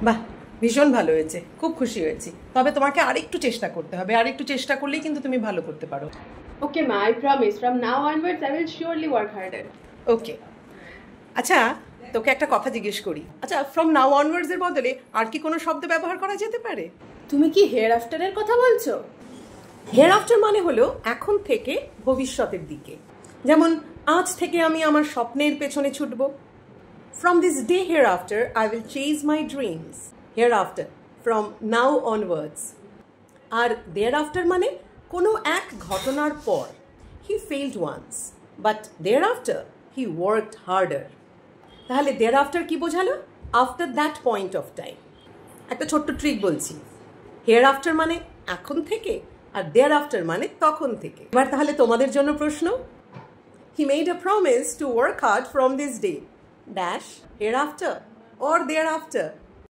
বাহ, ভীষণ ভালো হয়েছে, খুব খুশি হয়েছি। তবে তোমাকে আরেকটু চেষ্টা করতে হবে, আরেকটু চেষ্টা করলেই কিন্তু তুমি ভালো করতে পারো। Okay, ma, I promise. From now onwards, I will surely work harder. ওকে। আচ্ছা, তোকে একটা কথা জিজ্ঞেস করি। আচ্ছা, ফ্রম নাও অনওয়ার্ডস এর বদলে আর কি কোনো শব্দ ব্যবহার করা যেতে পারে? তুমি কি হেয়ার আফটারের কথা বলছো? হেয়ার আফটার মানে হলো এখন থেকে ভবিষ্যতের দিকে। যেমন আজ থেকে আমি আমার স্বপ্নের পেছনে ছুটব। From this day hereafter I will chase my dreams. Hereafter from now onwards. আর দেয়ার আফটার মানে কোনো এক ঘটনার পর। He failed once, but thereafter he worked harder. তাহলে দেয়ার আফটার কি বোঝালো? After that point of time. একটা ছোট্ট ট্রিক বলছি। হেয়ার আফটার মানে এখন থেকে, আর দেয়ার আফটার মানে তখন থেকে। এবার তাহলে তোমাদের জন্য প্রশ্ন। He made a promise to work hard from this day dash hereafter or there after.